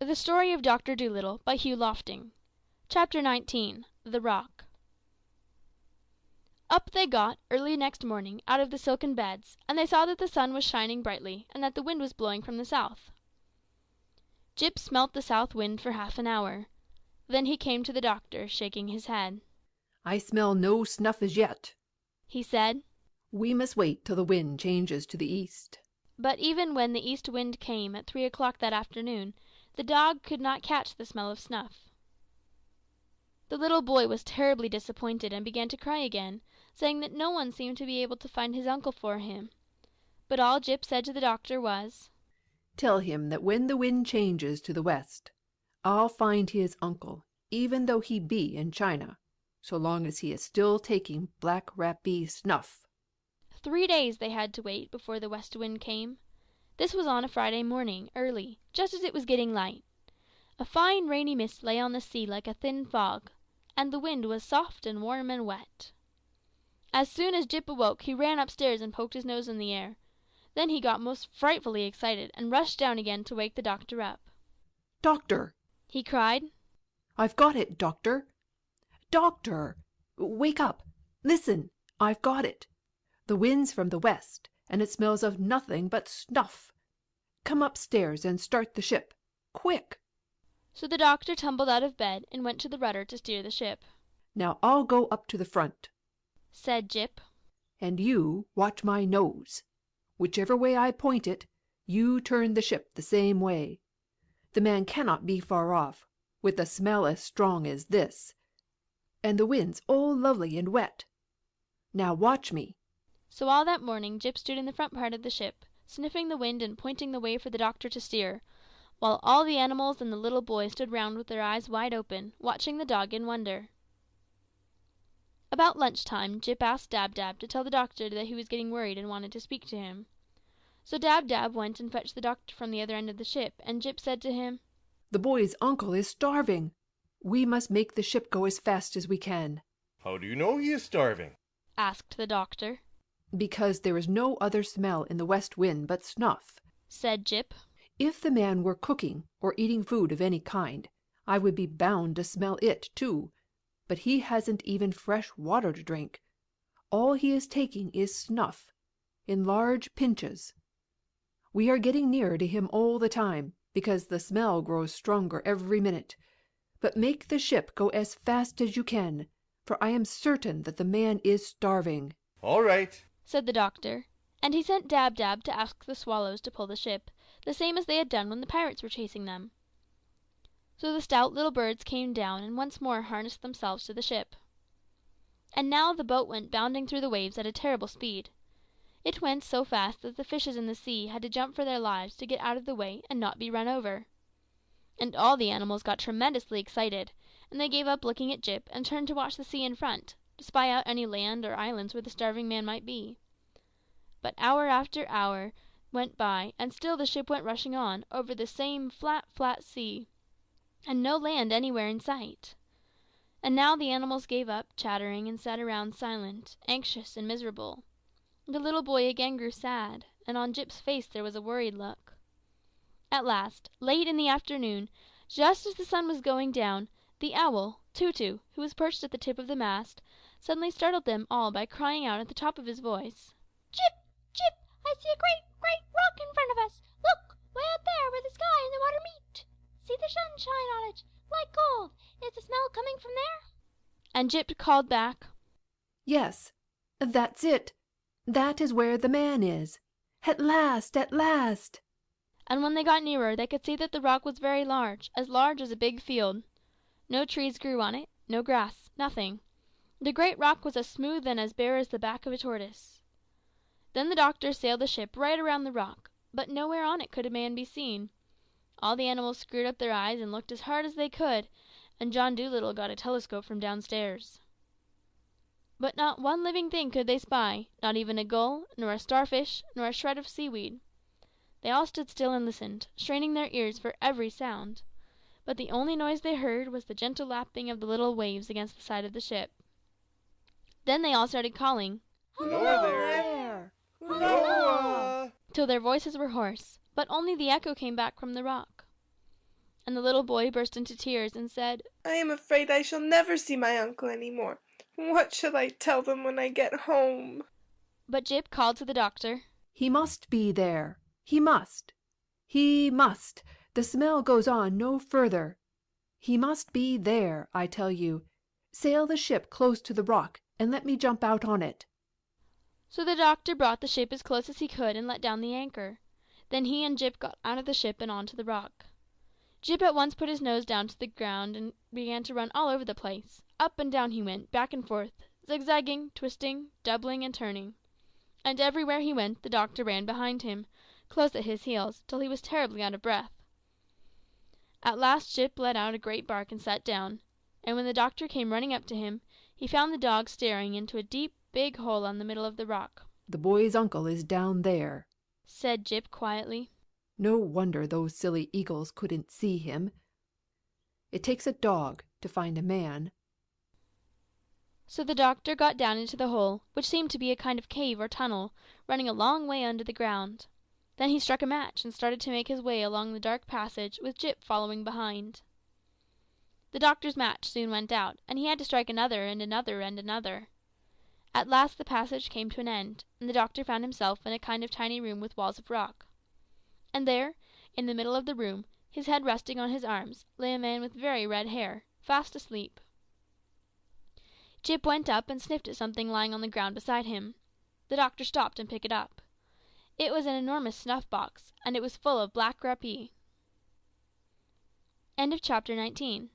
The Story of Dr. Dolittle by Hugh Lofting. Chapter 19. The Rock. Up they got, early next morning, out of the silken beds, and they saw that the sun was shining brightly, and that the wind was blowing from the south. Jip smelt the south wind for half an hour. Then he came to the doctor, shaking his head. "I smell no snuff as yet," he said. "We must wait till the wind changes to the east." But even when the east wind came at 3 o'clock that afternoon, the dog could not catch the smell of snuff. The little boy was terribly disappointed and began to cry again, saying that no one seemed to be able to find his uncle for him. But all Jip said to the doctor was, "Tell him that when the wind changes to the west, I'll find his uncle, even though he be in China, so long as he is still taking black rappee snuff." 3 days they had to wait before the west wind came. This was on a Friday morning, early, just as it was getting light. A fine rainy mist lay on the sea like a thin fog, and the wind was soft and warm and wet. As soon as Jip awoke he ran upstairs and poked his nose in the air. Then he got most frightfully excited, and rushed down again to wake the doctor up. "Doctor!" he cried. "I've got it, doctor! Doctor! Wake up! Listen! I've got it! The wind's from the west, and it smells of nothing but snuff. Come upstairs and start the ship. Quick!" So the doctor tumbled out of bed and went to the rudder to steer the ship. "Now I'll go up to the front," said Jip, "and you watch my nose. Whichever way I point it, you turn the ship the same way. The man cannot be far off, with a smell as strong as this. And the wind's all lovely and wet. Now watch me." So all that morning Jip stood in the front part of the ship, sniffing the wind and pointing the way for the doctor to steer, while all the animals and the little boy stood round with their eyes wide open, watching the dog in wonder. About lunch-time Jip asked Dab-Dab to tell the doctor that he was getting worried and wanted to speak to him. So Dab-Dab went and fetched the doctor from the other end of the ship, and Jip said to him, "The boy's uncle is starving. We must make the ship go as fast as we can." "How do you know he is starving?" asked the doctor. "Because there is no other smell in the west wind but snuff," said Jip. "If the man were cooking or eating food of any kind, I would be bound to smell it too. But he hasn't even fresh water to drink. All he is taking is snuff, in large pinches. We are getting nearer to him all the time, because the smell grows stronger every minute. But make the ship go as fast as you can, for I am certain that the man is starving." "All right," said the doctor, and he sent Dab-Dab to ask the swallows to pull the ship, the same as they had done when the pirates were chasing them. So the stout little birds came down and once more harnessed themselves to the ship. And now the boat went bounding through the waves at a terrible speed. It went so fast that the fishes in the sea had to jump for their lives to get out of the way and not be run over. And all the animals got tremendously excited, and they gave up looking at Jip and turned to watch the sea in front, to spy out any land or islands where the starving man might be. But hour after hour went by, and still the ship went rushing on, over the same flat, flat sea, and no land anywhere in sight. And now the animals gave up chattering and sat around silent, anxious, and miserable. The little boy again grew sad, and on Jip's face there was a worried look. At last, late in the afternoon, just as the sun was going down, the owl, Tutu, who was perched at the tip of the mast, suddenly startled them all by crying out at the top of his voice, "Jip! Jip! I see a great, great rock in front of us! Look! Way out there where the sky and the water meet! See the sunshine on it, like gold! Is the smell coming from there?" And Jip called back, "Yes, that's it! That is where the man is! At last! At last!" And when they got nearer they could see that the rock was very large as a big field. No trees grew on it, no grass, nothing. The great rock was as smooth and as bare as the back of a tortoise. Then the doctor sailed the ship right around the rock, but nowhere on it could a man be seen. All the animals screwed up their eyes and looked as hard as they could, and John Dolittle got a telescope from downstairs. But not one living thing could they spy, not even a gull, nor a starfish, nor a shred of seaweed. They all stood still and listened, straining their ears for every sound. But the only noise they heard was the gentle lapping of the little waves against the side of the ship. Then they all started calling, "Hello there! Hulloa!" till their voices were hoarse, but only the echo came back from the rock. and the little boy burst into tears and said, "I am afraid I shall never see my uncle any more. What shall I tell them when I get home?" But Jip called to the doctor, "He must be there. He must. He must. The smell goes on no further. He must be there, I tell you. Sail the ship close to the rock, and let me jump out on it." So the doctor brought the ship as close as he could and let down the anchor. Then he and Jip got out of the ship and on to the rock. Jip at once put his nose down to the ground and began to run all over the place. Up and down he went, back and forth, zigzagging, twisting, doubling, and turning. And everywhere he went the doctor ran behind him, close at his heels, till he was terribly out of breath. At last Jip let out a great bark and sat down, and when the doctor came running up to him, he found the dog staring into a deep, big hole in the middle of the rock. "The boy's uncle is down there," said Jip quietly. "No wonder those silly eagles couldn't see him. It takes a dog to find a man." So the doctor got down into the hole, which seemed to be a kind of cave or tunnel, running a long way under the ground. Then he struck a match and started to make his way along the dark passage, with Jip following behind. The doctor's match soon went out, and he had to strike another and another and another. At last the passage came to an end, and the doctor found himself in a kind of tiny room with walls of rock. And there, in the middle of the room, his head resting on his arms, lay a man with very red hair, fast asleep. Jip went up and sniffed at something lying on the ground beside him. The doctor stopped and picked it up. It was an enormous snuff-box, and it was full of black rappee. Chapter 19